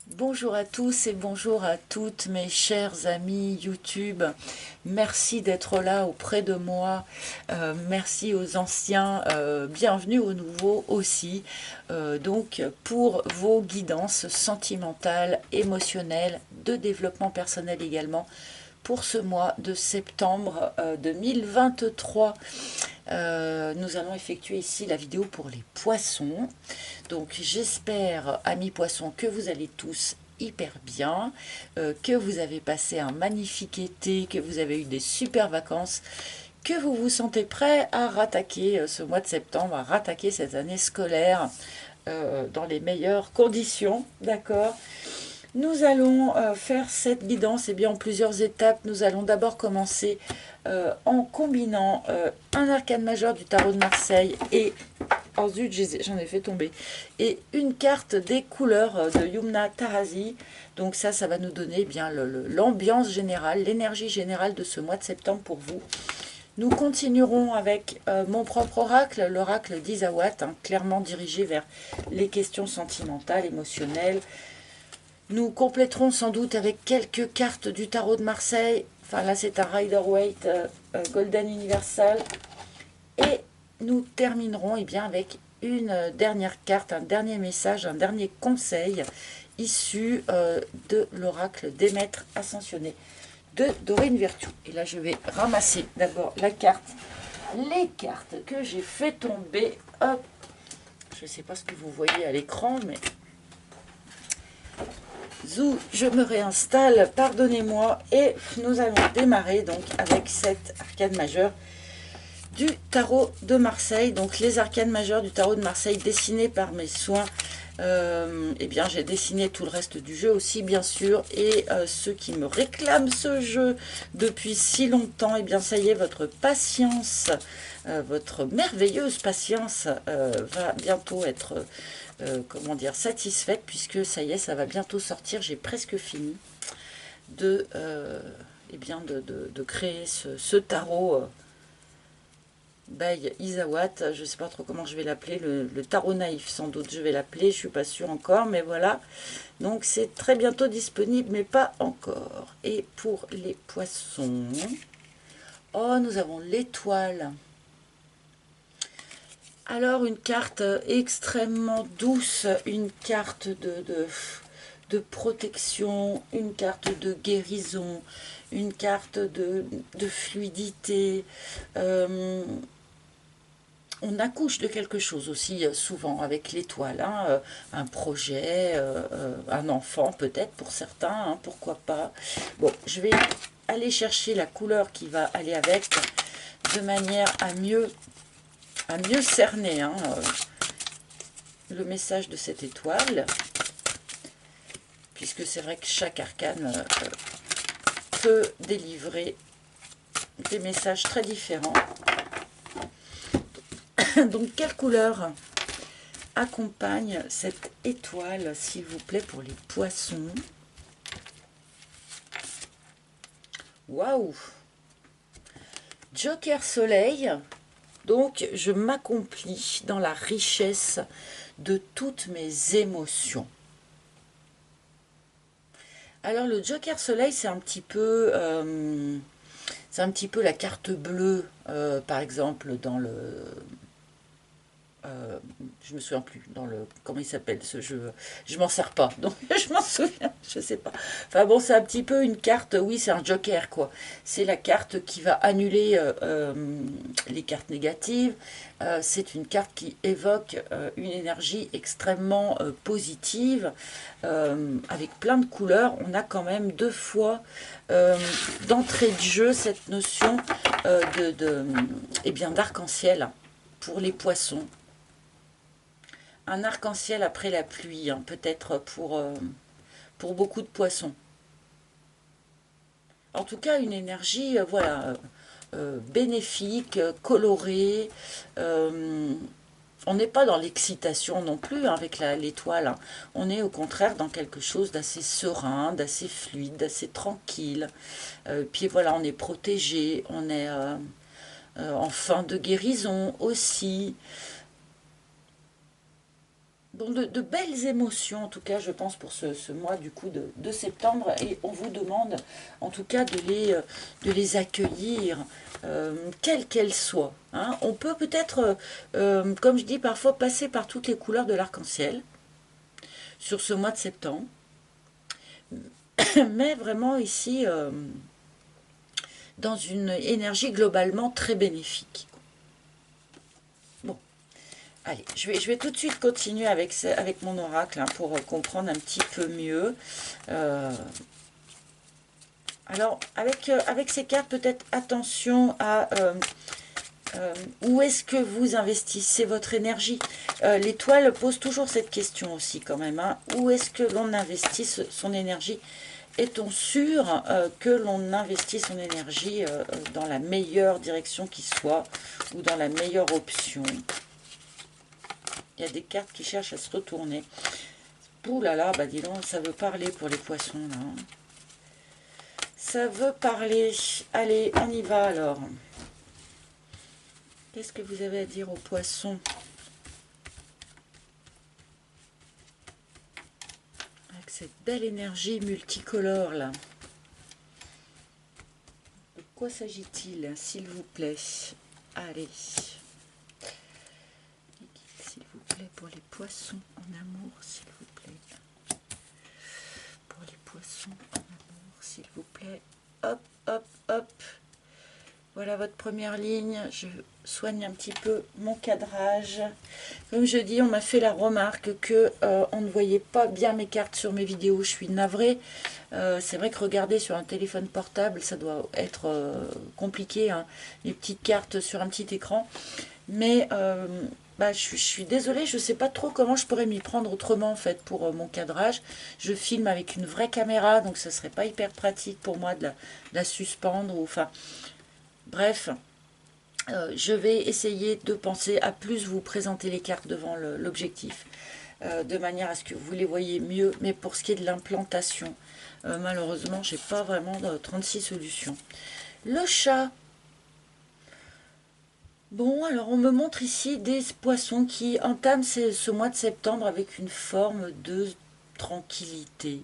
Bonjour à tous et bonjour à toutes mes chers amis YouTube. Merci d'être là auprès de moi. Merci aux anciens. Bienvenue aux nouveaux aussi. Donc pour vos guidances sentimentales, émotionnelles, de développement personnel également pour ce mois de septembre 2023. Nous allons effectuer ici la vidéo pour les poissons. Donc j'espère, amis poissons, que vous allez tous hyper bien, que vous avez passé un magnifique été, que vous avez eu des super vacances, que vous vous sentez prêts à rattaquer ce mois de septembre, à rattaquer cette année scolaire dans les meilleures conditions, d'accord. Nous allons faire cette guidance en plusieurs étapes. Nous allons d'abord commencer en combinant un arcane majeur du tarot de Marseille et oh zut, j'en ai fait tomber. Et une carte des couleurs de Yumna Tarazi. Donc ça va nous donner bien l'ambiance générale, l'énergie générale de ce mois de septembre pour vous. Nous continuerons avec mon propre oracle, l'oracle d'Isawat, clairement dirigé vers les questions sentimentales, émotionnelles. Nous compléterons sans doute avec quelques cartes du tarot de Marseille. Enfin là c'est un Rider-Waite Golden Universal. Et nous terminerons bien, avec une dernière carte, un dernier message, un dernier conseil issu de l'oracle des maîtres ascensionnés de Dorine Virtue. Et là, je vais ramasser d'abord les cartes que j'ai fait tomber. Hop, je ne sais pas ce que vous voyez à l'écran, mais zou, je me réinstalle, pardonnez-moi, et nous allons démarrer donc avec cette arcane majeure du tarot de Marseille. Donc les arcanes majeures du tarot de Marseille dessinés par mes soins. Eh bien j'ai dessiné tout le reste du jeu aussi bien sûr, et ceux qui me réclament ce jeu depuis si longtemps, eh bien ça y est, votre patience, votre merveilleuse patience va bientôt être comment dire, satisfaite, puisque ça y est, ça va bientôt sortir. J'ai presque fini de, de créer ce tarot by Isawat. Je ne sais pas trop comment je vais l'appeler, le tarot naïf sans doute je vais l'appeler, je ne suis pas sûre encore, mais voilà. Donc c'est très bientôt disponible, mais pas encore. Et pour les poissons, oh, nous avons l'étoile. Alors une carte extrêmement douce, une carte de protection, une carte de guérison, une carte de fluidité. On accouche de quelque chose aussi souvent avec l'étoile, hein, un projet, un enfant peut-être pour certains, hein, pourquoi pas. Bon, je vais aller chercher la couleur qui va aller avec, de manière à mieux cerner le message de cette étoile, puisque c'est vrai que chaque arcane peut délivrer des messages très différents. Donc quelle couleur accompagne cette étoile, s'il vous plaît, pour les poissons? Waouh! Joker Soleil. Donc je m'accomplis dans la richesse de toutes mes émotions. Alors le Joker Soleil, c'est un petit peu la carte bleue, par exemple dans le je me souviens plus dans le, comment il s'appelle ce jeu, je m'en sers pas donc je m'en souviens, je sais pas. Enfin bon, c'est un petit peu une carte, oui, c'est un joker quoi. C'est la carte qui va annuler les cartes négatives. C'est une carte qui évoque une énergie extrêmement positive, avec plein de couleurs. On a quand même deux fois d'entrée de jeu cette notion d'arc-en-ciel pour les poissons. Un arc-en-ciel après la pluie, hein, peut-être pour beaucoup de poissons. En tout cas, une énergie bénéfique, colorée. On n'est pas dans l'excitation non plus, hein, avec l'étoile. Hein. On est au contraire dans quelque chose d'assez serein, d'assez fluide, d'assez tranquille. Puis voilà, on est protégé, on est en fin de guérison aussi. Bon, de belles émotions, en tout cas, je pense, pour ce mois du coup de septembre. Et on vous demande, en tout cas, de les accueillir, quelles qu'elles soient, hein. On peut peut-être, comme je dis parfois, passer par toutes les couleurs de l'arc-en-ciel sur ce mois de septembre. Mais vraiment ici, dans une énergie globalement très bénéfique. Bon, allez, je vais tout de suite continuer avec mon oracle, hein, pour comprendre un petit peu mieux. Euh, alors, avec ces cartes, peut-être attention à où est-ce que vous investissez votre énergie. L'étoile pose toujours cette question aussi quand même, hein. Où est-ce que l'on investit son énergie? Est-on sûr que l'on investit son énergie dans la meilleure direction qui soit, ou dans la meilleure option? Il y a des cartes qui cherchent à se retourner. Ouh là là, bah dis donc, ça veut parler pour les poissons là, hein. Ça veut parler. Allez, on y va alors. Qu'est-ce que vous avez à dire aux poissons? Avec cette belle énergie multicolore là. De quoi s'agit-il, s'il vous plaît? Allez. S'il vous plaît, pour les poissons en amour, s'il vous plaît. Pour les poissons en amour, s'il vous plaît. Hop, hop, hop. Voilà votre première ligne. Je soigne un petit peu mon cadrage. Comme je dis, on m'a fait la remarque que on ne voyait pas bien mes cartes sur mes vidéos. Je suis navrée. C'est vrai que regarder sur un téléphone portable, ça doit être compliqué, hein, les petites cartes sur un petit écran. Mais bah, je suis désolée, je ne sais pas trop comment je pourrais m'y prendre autrement en fait pour mon cadrage. Je filme avec une vraie caméra, donc ça serait pas hyper pratique pour moi de la suspendre. Enfin, bref, je vais essayer de penser à plus vous présenter les cartes devant l'objectif, de manière à ce que vous les voyez mieux. Mais pour ce qui est de l'implantation, malheureusement, j'ai pas vraiment 36 solutions. Le chat. Bon, alors on me montre ici des poissons qui entament ce mois de septembre avec une forme de tranquillité,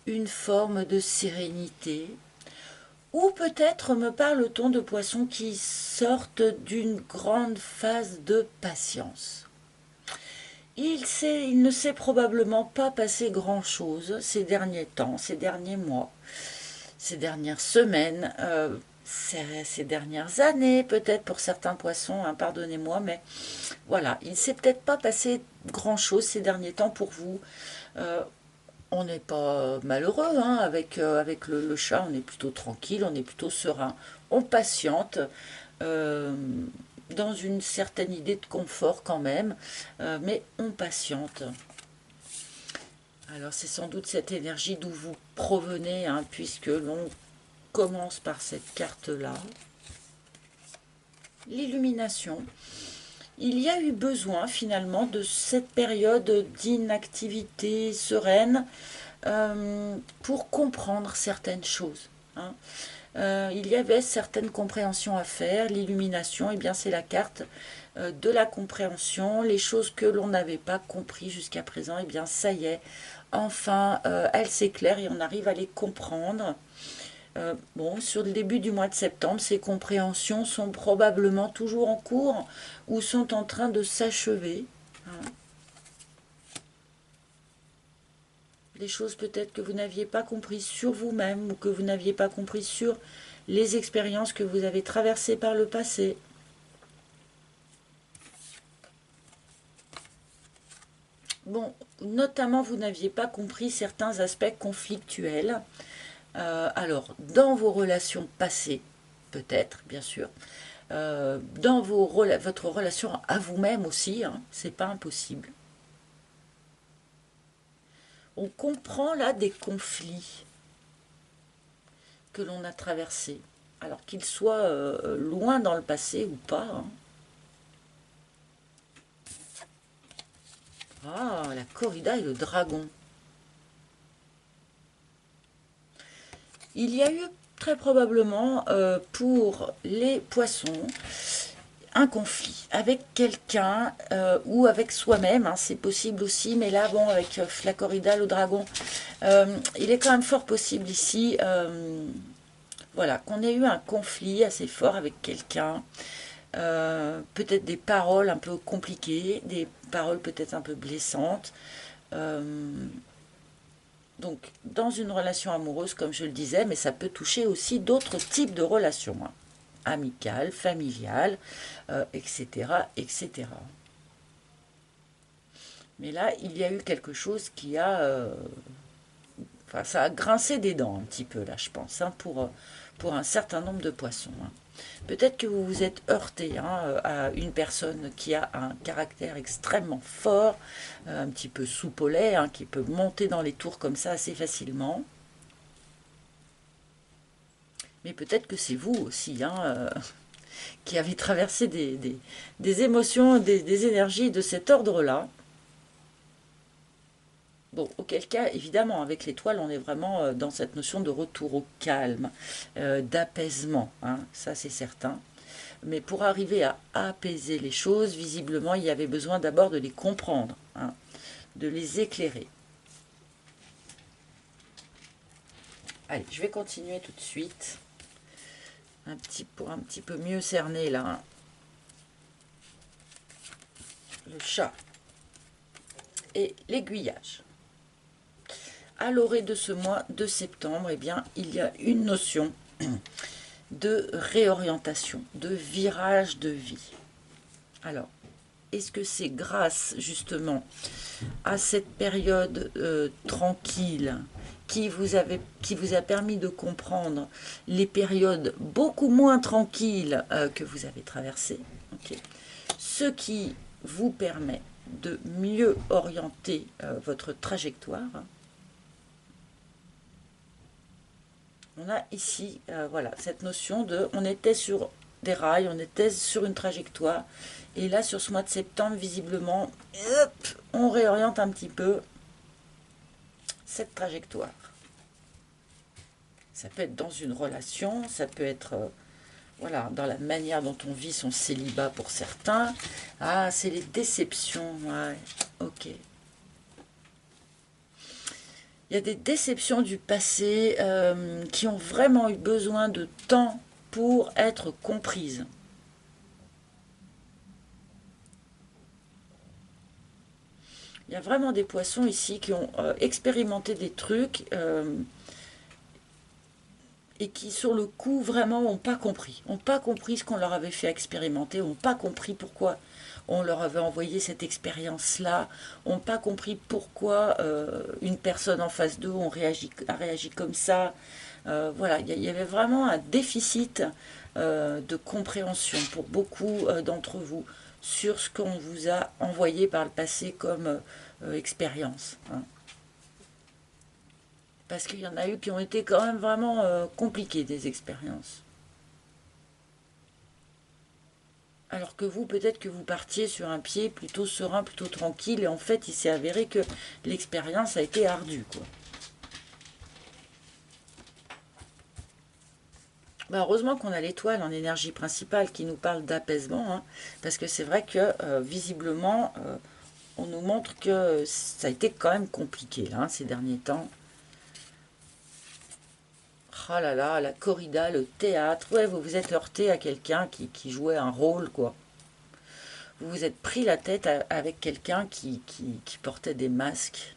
une forme de sérénité. Ou peut-être me parle-t-on de poissons qui sortent d'une grande phase de patience. Il ne s'est probablement pas passé grand-chose ces derniers temps, ces derniers mois, ces dernières semaines, ces dernières années, peut-être pour certains poissons, hein, pardonnez-moi, mais voilà, il ne s'est peut-être pas passé grand-chose ces derniers temps pour vous. Euh, on n'est pas malheureux, hein, avec le chat, on est plutôt tranquille, on est plutôt serein. On patiente, euh, dans une certaine idée de confort quand même, mais on patiente. Alors c'est sans doute cette énergie d'où vous provenez, hein, puisque l'on commence par cette carte-là. L'illumination. Il y a eu besoin finalement de cette période d'inactivité sereine, pour comprendre certaines choses, hein. Il y avait certaines compréhensions à faire. L'illumination, eh bien, c'est la carte de la compréhension. Les choses que l'on n'avait pas compris jusqu'à présent, eh bien, ça y est, enfin, elles s'éclairent et on arrive à les comprendre. Bon, sur le début du mois de septembre, ces compréhensions sont probablement toujours en cours ou sont en train de s'achever, hein. Des choses peut-être que vous n'aviez pas comprises sur vous-même ou que vous n'aviez pas comprises sur les expériences que vous avez traversées par le passé. Bon, notamment vous n'aviez pas compris certains aspects conflictuels. Alors, dans vos relations passées, peut-être, bien sûr, dans votre relation à vous-même aussi, hein, c'est pas impossible. On comprend là des conflits que l'on a traversés, alors qu'ils soient loin dans le passé ou pas, hein. Ah, la corrida et le dragon. Il y a eu très probablement, pour les poissons, un conflit avec quelqu'un ou avec soi-même, hein, c'est possible aussi, mais là, bon, avec la corrida, le dragon, il est quand même fort possible ici, voilà, qu'on ait eu un conflit assez fort avec quelqu'un, peut-être des paroles un peu compliquées, des paroles peut-être un peu blessantes. Donc, dans une relation amoureuse, comme je le disais, mais ça peut toucher aussi d'autres types de relations, hein, amicales, familiales, etc., etc. Mais là, il y a eu quelque chose qui a... enfin, ça a grincé des dents un petit peu, là, je pense, hein, pour un certain nombre de poissons, hein. Peut-être que vous vous êtes heurté, hein, à une personne qui a un caractère extrêmement fort, un petit peu soupe au lait, hein, qui peut monter dans les tours comme ça assez facilement. Mais peut-être que c'est vous aussi, hein, qui avez traversé des émotions, des énergies de cet ordre-là. Bon, auquel cas, évidemment, avec l'étoile, on est vraiment dans cette notion de retour au calme, d'apaisement, hein, ça c'est certain. Mais pour arriver à apaiser les choses, visiblement, il y avait besoin d'abord de les comprendre, hein, de les éclairer. Allez, je vais continuer tout de suite, pour un petit peu mieux cerner là, hein, le chat et l'aiguillage. À l'orée de ce mois de septembre, eh bien, il y a une notion de réorientation, de virage de vie. Alors, est-ce que c'est grâce justement à cette période tranquille qui vous a permis de comprendre les périodes beaucoup moins tranquilles que vous avez traversées, okay, ce qui vous permet de mieux orienter votre trajectoire, hein. On a ici, voilà, cette notion de, on était sur des rails, on était sur une trajectoire, et là, sur ce mois de septembre, visiblement, hop, on réoriente un petit peu cette trajectoire. Ça peut être dans une relation, ça peut être, voilà, dans la manière dont on vit son célibat pour certains. Ah, c'est les déceptions, ouais, ok. Il y a des déceptions du passé qui ont vraiment eu besoin de temps pour être comprises. Il y a vraiment des poissons ici qui ont expérimenté des trucs et qui, sur le coup, vraiment n'ont pas compris. N'ont pas compris ce qu'on leur avait fait expérimenter, n'ont pas compris pourquoi on leur avait envoyé cette expérience-là, n'ont pas compris pourquoi une personne en face d'eux a réagi comme ça. Voilà, il y avait vraiment un déficit de compréhension pour beaucoup d'entre vous sur ce qu'on vous a envoyé par le passé comme expérience, hein. Parce qu'il y en a eu qui ont été quand même vraiment compliquées, des expériences. Alors que vous, peut-être que vous partiez sur un pied plutôt serein, plutôt tranquille, et en fait, il s'est avéré que l'expérience a été ardue, quoi. Bah, heureusement qu'on a l'étoile en énergie principale qui nous parle d'apaisement, hein, parce que c'est vrai que visiblement, on nous montre que ça a été quand même compliqué là, hein, ces derniers temps. Ah là là, la corrida, le théâtre, ouais, vous vous êtes heurté à quelqu'un qui jouait un rôle, quoi. Vous vous êtes pris la tête avec quelqu'un qui portait des masques.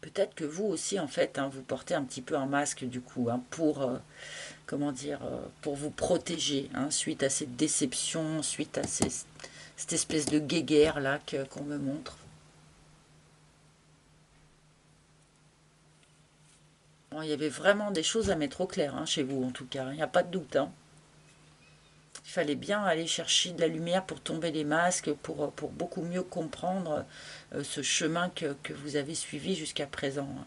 Peut-être que vous aussi, en fait, hein, vous portez un petit peu un masque, du coup, hein, pour, comment dire, pour vous protéger, hein, suite à cette déception, suite à cette espèce de guéguerre, là, qu'on me montre. Bon, il y avait vraiment des choses à mettre au clair, hein, chez vous, en tout cas, il n'y a pas de doute, hein. Il fallait bien aller chercher de la lumière pour tomber les masques, pour beaucoup mieux comprendre ce chemin que vous avez suivi jusqu'à présent, hein.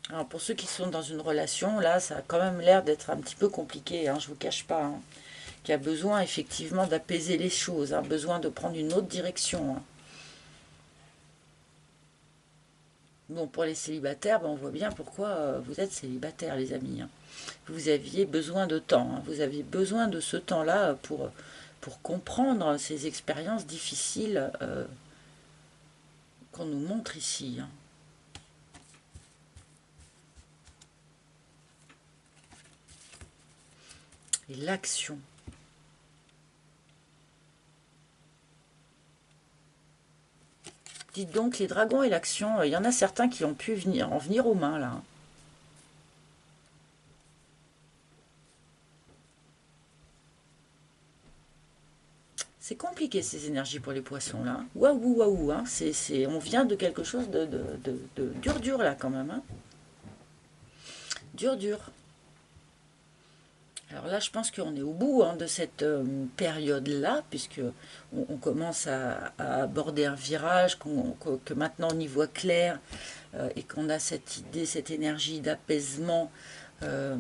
Alors pour ceux qui sont dans une relation, là, ça a quand même l'air d'être un petit peu compliqué, hein, je ne vous cache pas, hein, qu'il y a besoin effectivement d'apaiser les choses, hein, besoin de prendre une autre direction, hein. Bon, pour les célibataires, ben, on voit bien pourquoi vous êtes célibataires, les amis, hein. Vous aviez besoin de temps, hein. Vous aviez besoin de ce temps-là pour comprendre ces expériences difficiles qu'on nous montre ici, hein. Et l'action. Dites donc, les dragons et l'action, il y en a certains qui ont pu en venir aux mains, là, hein. C'est compliqué ces énergies pour les poissons là. Waouh, waouh, hein. On vient de quelque chose de dur, dur là quand même, hein. Dur, dur. Alors là, je pense qu'on est au bout, hein, de cette période-là, puisque on commence à aborder un virage, que maintenant on y voit clair, et qu'on a cette idée, cette énergie d'apaisement euh,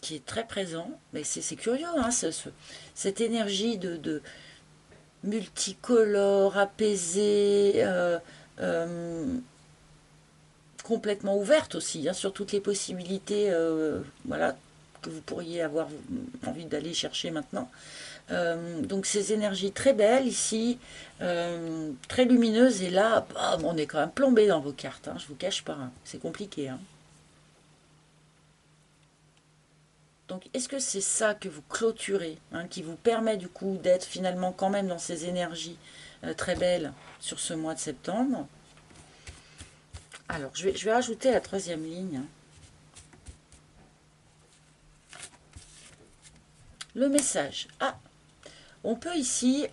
qui est très présent. Mais c'est curieux, hein, cette énergie de multicolore, apaisée, complètement ouverte aussi, hein, sur toutes les possibilités, voilà, que vous pourriez avoir envie d'aller chercher maintenant. Donc ces énergies très belles ici, très lumineuses, et là, bam, on est quand même plombé dans vos cartes, hein, je vous cache pas, hein, c'est compliqué, hein. Donc est-ce que c'est ça que vous clôturez, hein, qui vous permet du coup d'être finalement quand même dans ces énergies très belles sur ce mois de septembre? Alors je vais rajouter la troisième ligne, hein. Le message. Ah, on peut ici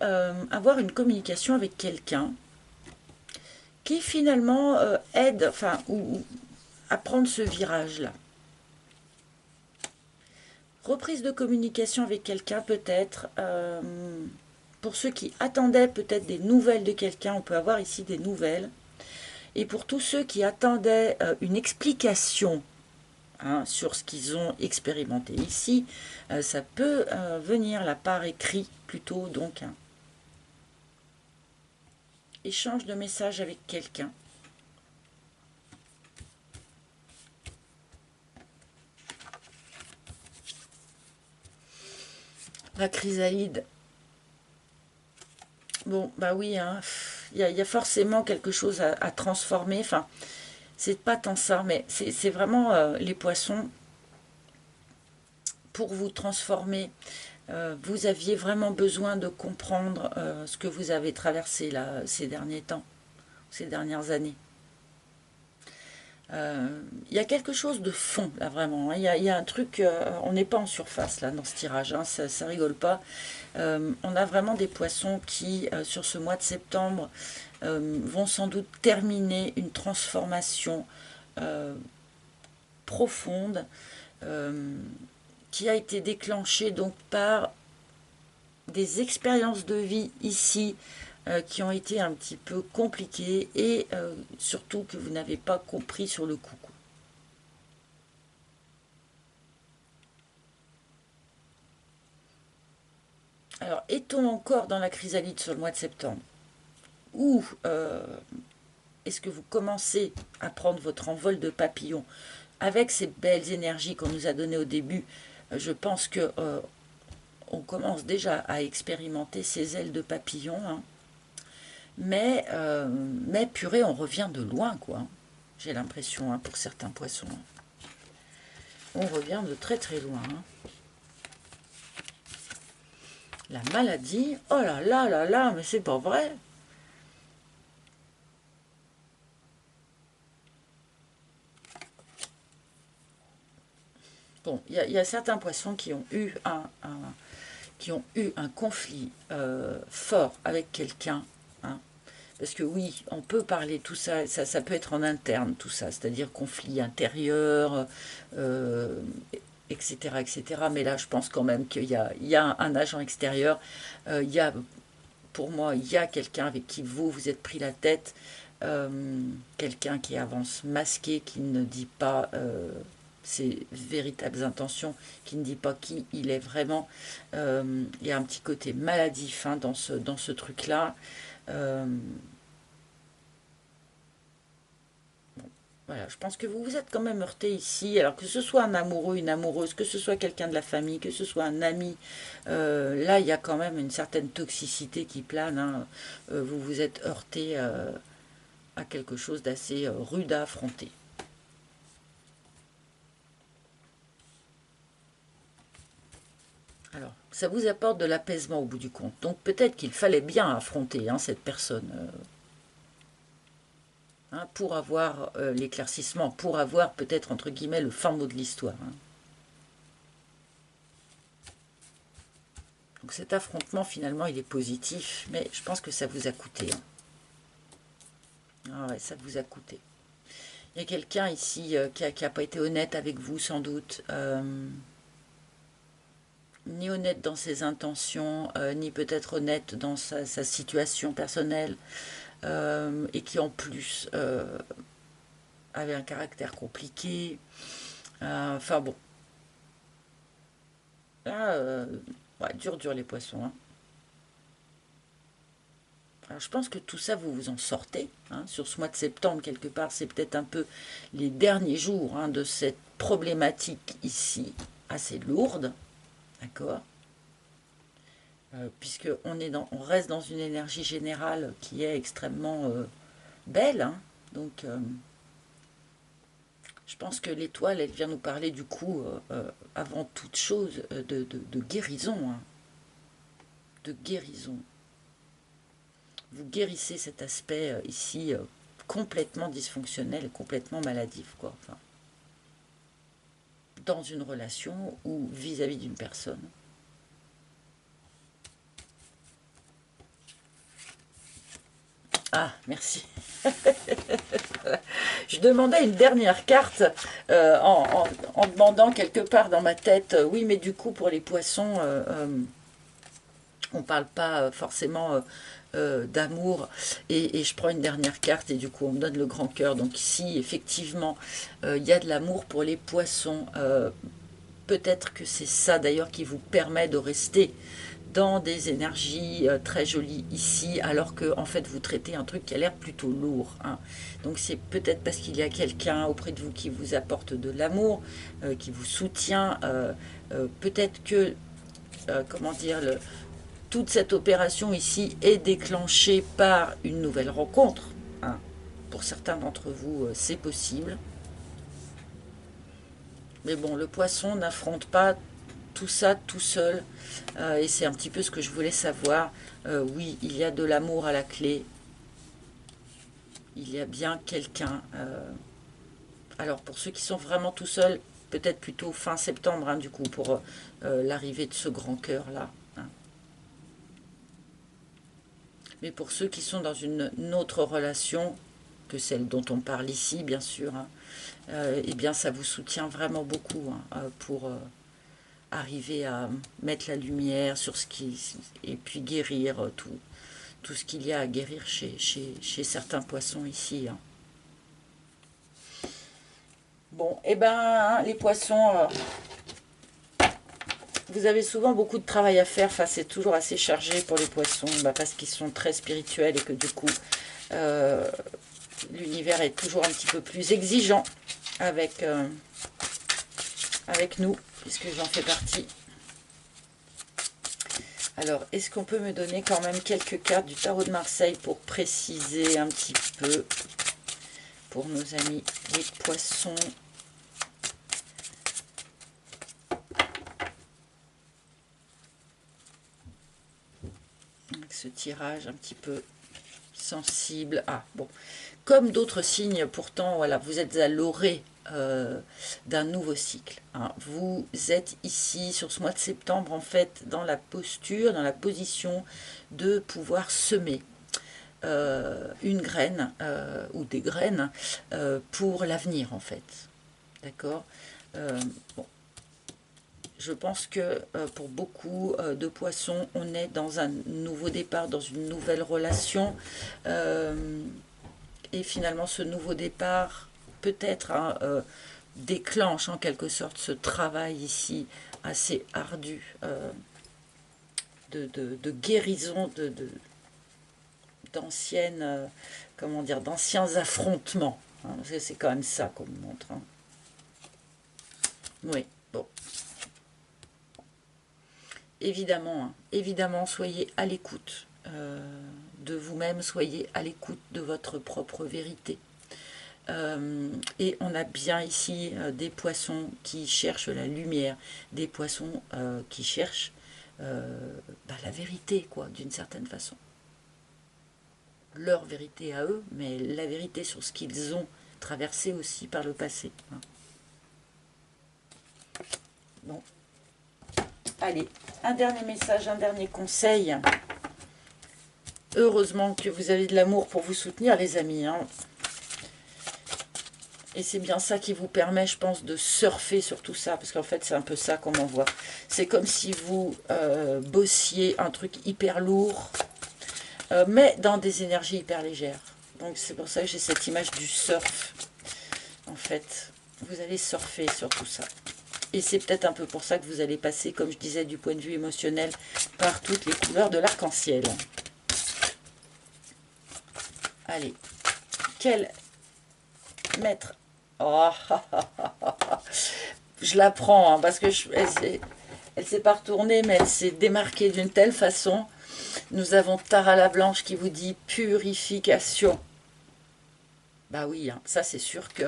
avoir une communication avec quelqu'un qui finalement aide, enfin, ou à prendre ce virage-là. Reprise de communication avec quelqu'un peut-être. Pour ceux qui attendaient peut-être des nouvelles de quelqu'un, on peut avoir ici des nouvelles. Et pour tous ceux qui attendaient une explication, hein, sur ce qu'ils ont expérimenté ici, ça peut venir là par écrit plutôt, donc un échange de messages avec quelqu'un. La chrysalide. Bon, bah oui, hein, y a forcément quelque chose à transformer. Enfin, c'est pas tant ça, mais c'est vraiment les poissons. Pour vous transformer, vous aviez vraiment besoin de comprendre ce que vous avez traversé là, ces derniers temps, ces dernières années. Il y a quelque chose de fond là vraiment, hein. Il y a un truc, on n'est pas en surface là dans ce tirage, hein, ça rigole pas. On a vraiment des poissons qui, sur ce mois de septembre, vont sans doute terminer une transformation euh, profonde, euh, qui a été déclenchée donc par des expériences de vie ici, qui ont été un petit peu compliquées, et surtout que vous n'avez pas compris sur le coup. Alors, est-on encore dans la chrysalide sur le mois de septembre, ou est-ce que vous commencez à prendre votre envol de papillon avec ces belles énergies qu'on nous a données au début? Je pense que on commence déjà à expérimenter ces ailes de papillon, hein. Mais purée, on revient de loin, quoi. J'ai l'impression, hein, pour certains poissons. On revient de très très loin, hein. La maladie, oh là là là là, mais c'est pas vrai. Bon, il y a certains poissons qui ont eu qui ont eu un conflit fort avec quelqu'un, hein. Parce que oui, on peut parler tout ça, ça peut être en interne tout ça, c'est-à-dire conflit intérieur, euh, etc., etc. Mais là, je pense quand même qu'il y a un agent extérieur. Il y a, pour moi, il y a quelqu'un avec qui vous êtes pris la tête, euh, quelqu'un qui avance masqué, qui ne dit pas ses véritables intentions, qui ne dit pas qui il est vraiment. Il y a un petit côté maladif, hein, dans ce truc-là. Euh, Voilà, je pense que vous vous êtes quand même heurté ici, alors que ce soit un amoureux, une amoureuse, que ce soit quelqu'un de la famille, que ce soit un ami, là il y a quand même une certaine toxicité qui plane, hein. Vous vous êtes heurté à quelque chose d'assez rude à affronter. Alors, ça vous apporte de l'apaisement au bout du compte, donc peut-être qu'il fallait bien affronter, hein, cette personne, hein, pour avoir l'éclaircissement, pour avoir peut-être entre guillemets le fin mot de l'histoire, hein. Donc cet affrontement, finalement, il est positif, mais je pense que ça vous a coûté, hein. Ah ouais, ça vous a coûté. Il y a quelqu'un ici qui a pas été honnête avec vous, sans doute, ni honnête dans ses intentions, ni peut-être honnête dans sa situation personnelle, et qui en plus avait un caractère compliqué. Enfin bon, là, ouais, dur les poissons, hein. Alors, je pense que tout ça, vous vous en sortez, hein. Sur ce mois de septembre, quelque part, c'est peut-être un peu les derniers jours, hein, de cette problématique ici, assez lourde, d'accord, puisque on reste dans une énergie générale qui est extrêmement belle, hein. Donc, je pense que l'étoile, elle vient nous parler du coup, avant toute chose, de guérison, hein, de guérison. Vous guérissez cet aspect ici complètement dysfonctionnel et complètement maladif, quoi. Enfin, dans une relation ou vis-à-vis d'une personne. Ah, merci. Je demandais une dernière carte en demandant quelque part dans ma tête, oui, mais du coup, pour les poissons, on ne parle pas forcément d'amour, et je prends une dernière carte et du coup on me donne le grand cœur. Donc ici effectivement il y a de l'amour pour les poissons, peut-être que c'est ça d'ailleurs qui vous permet de rester dans des énergies très jolies ici, alors que en fait vous traitez un truc qui a l'air plutôt lourd, hein. Donc c'est peut-être parce qu'il y a quelqu'un auprès de vous qui vous apporte de l'amour, qui vous soutient, peut-être que comment dire, toute cette opération ici est déclenchée par une nouvelle rencontre, hein. Pour certains d'entre vous, c'est possible. Mais bon, le poisson n'affronte pas tout ça tout seul. Et c'est un petit peu ce que je voulais savoir. Oui, il y a de l'amour à la clé. Il y a bien quelqu'un. Alors, pour ceux qui sont vraiment tout seuls, peut-être plutôt fin septembre, hein, du coup, pour l'arrivée de ce grand cœur-là, hein. Mais pour ceux qui sont dans une autre relation que celle dont on parle ici, bien sûr, hein, eh bien, ça vous soutient vraiment beaucoup, hein, pour arriver à mettre la lumière sur ce qui... et puis guérir tout ce qu'il y a à guérir chez certains poissons ici, hein. Bon, et ben, hein, les poissons, vous avez souvent beaucoup de travail à faire. Enfin, c'est toujours assez chargé pour les poissons, bah, parce qu'ils sont très spirituels et que du coup, euh, l'univers est toujours un petit peu plus exigeant avec, avec nous, puisque j'en fais partie. Alors, est-ce qu'on peut me donner quand même quelques cartes du tarot de Marseille pour préciser un petit peu pour nos amis les poissons? Avec ce tirage un petit peu sensible. Ah, bon. Comme d'autres signes, pourtant, voilà, vous êtes à l'orée d'un nouveau cycle, hein. Vous êtes ici, sur ce mois de septembre, en fait, dans la posture, dans la position de pouvoir semer une graine ou des graines pour l'avenir, en fait. D'accord. Bon. Je pense que pour beaucoup de poissons, on est dans un nouveau départ, dans une nouvelle relation. Et finalement, ce nouveau départ, peut-être, hein, déclenche en quelque sorte ce travail ici assez ardu de guérison d'anciennes, comment dire, d'anciens affrontements, hein. C'est quand même ça qu'on me montre. Hein. Oui, bon. Évidemment, hein, évidemment, soyez à l'écoute de vous-même, soyez à l'écoute de votre propre vérité. Et on a bien ici des poissons qui cherchent la lumière, des poissons qui cherchent la vérité, quoi, d'une certaine façon. Leur vérité à eux, mais la vérité sur ce qu'ils ont traversé aussi par le passé. Hein. Bon. Allez, un dernier message, un dernier conseil. Heureusement que vous avez de l'amour pour vous soutenir, les amis. Hein. Et c'est bien ça qui vous permet, je pense, de surfer sur tout ça. Parce qu'en fait, c'est un peu ça qu'on voit. C'est comme si vous bossiez un truc hyper lourd, mais dans des énergies hyper légères. Donc c'est pour ça que j'ai cette image du surf. En fait, vous allez surfer sur tout ça. Et c'est peut-être un peu pour ça que vous allez passer, comme je disais, du point de vue émotionnel, par toutes les couleurs de l'arc-en-ciel. Allez, quel maître... Oh, je la prends, hein, parce que elle s'est pas retournée, mais elle s'est démarquée d'une telle façon. Nous avons Tara la Blanche qui vous dit purification. Bah oui, hein, ça c'est sûr que...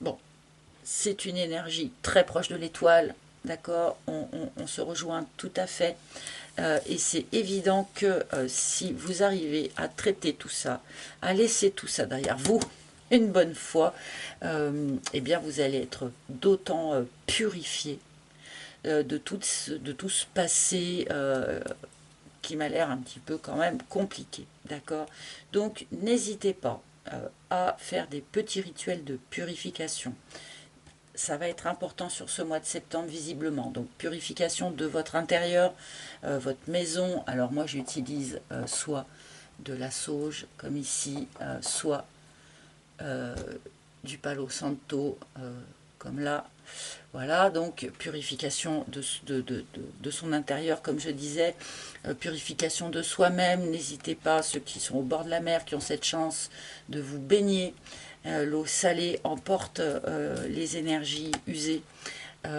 bon, c'est une énergie très proche de l'étoile, d'accord, on se rejoint tout à fait. Et c'est évident que si vous arrivez à traiter tout ça, à laisser tout ça derrière vous, une bonne fois, eh bien vous allez être d'autant purifié de tout ce passé qui m'a l'air un petit peu quand même compliqué, d'accord. Donc n'hésitez pas à faire des petits rituels de purification. Ça va être important sur ce mois de septembre visiblement. Donc purification de votre intérieur, votre maison. Alors moi j'utilise soit de la sauge comme ici, soit du Palo Santo comme là. Voilà, donc purification de son intérieur, comme je disais, purification de soi-même. N'hésitez pas, ceux qui sont au bord de la mer, qui ont cette chance de vous baigner. L'eau salée emporte les énergies usées.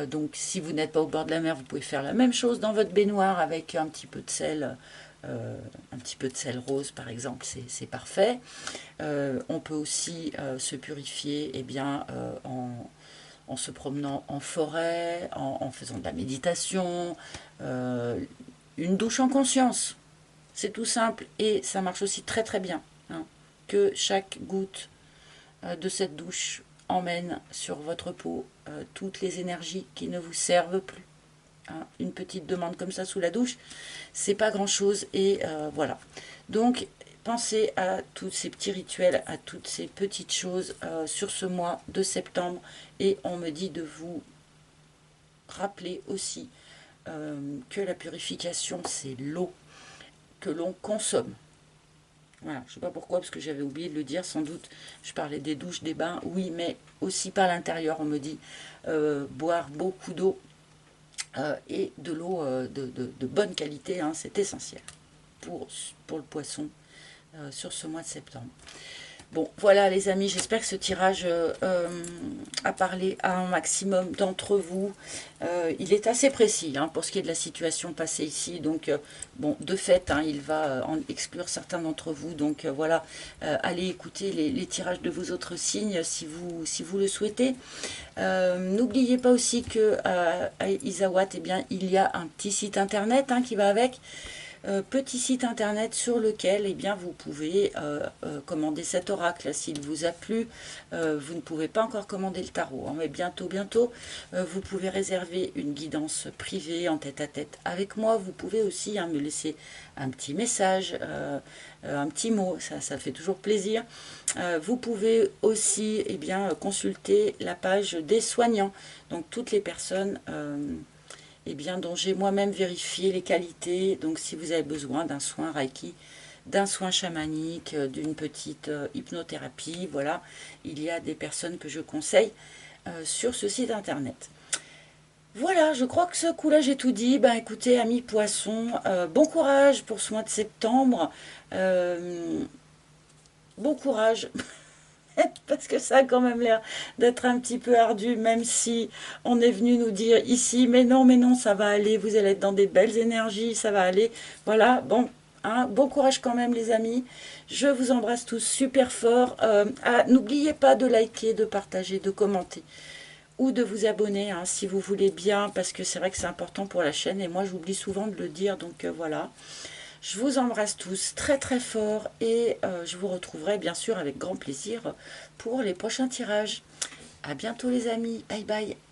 Donc si vous n'êtes pas au bord de la mer, vous pouvez faire la même chose dans votre baignoire avec un petit peu de sel. Un petit peu de sel rose par exemple, c'est parfait. On peut aussi se purifier en se promenant en forêt, en faisant de la méditation, une douche en conscience. C'est tout simple et ça marche aussi très très bien. Hein, que chaque goutte de cette douche emmène sur votre peau toutes les énergies qui ne vous servent plus. Hein, une petite demande comme ça sous la douche, c'est pas grand chose et voilà. Donc pensez à tous ces petits rituels, à toutes ces petites choses sur ce mois de septembre et on me dit de vous rappeler aussi que la purification c'est l'eau que l'on consomme. Voilà, je ne sais pas pourquoi, parce que j'avais oublié de le dire, sans doute, je parlais des douches, des bains, oui, mais aussi par l'intérieur, on me dit boire beaucoup d'eau et de l'eau de bonne qualité, hein, c'est essentiel pour le poisson sur ce mois de septembre. Bon, voilà les amis, j'espère que ce tirage a parlé à un maximum d'entre vous. Il est assez précis hein, pour ce qui est de la situation passée ici. Donc, bon, de fait, hein, il va en exclure certains d'entre vous. Donc, voilà, allez écouter les tirages de vos autres signes si vous le souhaitez. N'oubliez pas aussi que à Isawat, eh bien, il y a un petit site internet hein, qui va avec. Petit site internet sur lequel eh bien, vous pouvez commander cet oracle s'il vous a plu. Vous ne pouvez pas encore commander le tarot, hein, mais bientôt, vous pouvez réserver une guidance privée en tête-à-tête avec moi. Vous pouvez aussi hein, me laisser un petit message, un petit mot, ça fait toujours plaisir. Vous pouvez aussi eh bien, consulter la page des soignants, donc toutes les personnes eh bien, dont j'ai moi-même vérifié les qualités. Donc si vous avez besoin d'un soin Reiki, d'un soin chamanique, d'une petite hypnothérapie, voilà, il y a des personnes que je conseille sur ce site internet. Voilà, je crois que ce coup-là j'ai tout dit. Ben écoutez, amis poissons, bon courage pour ce mois de septembre. Bon courage. parce que ça a quand même l'air d'être un petit peu ardu, même si on est venu nous dire ici, mais non, ça va aller, vous allez être dans des belles énergies, ça va aller. Voilà, bon, hein, bon courage quand même les amis. Je vous embrasse tous super fort. N'oubliez pas de liker, de partager, de commenter ou de vous abonner hein, si vous voulez bien, parce que c'est vrai que c'est important pour la chaîne et moi j'oublie souvent de le dire, donc voilà. Je vous embrasse tous très très fort et je vous retrouverai bien sûr avec grand plaisir pour les prochains tirages. À bientôt les amis, bye bye.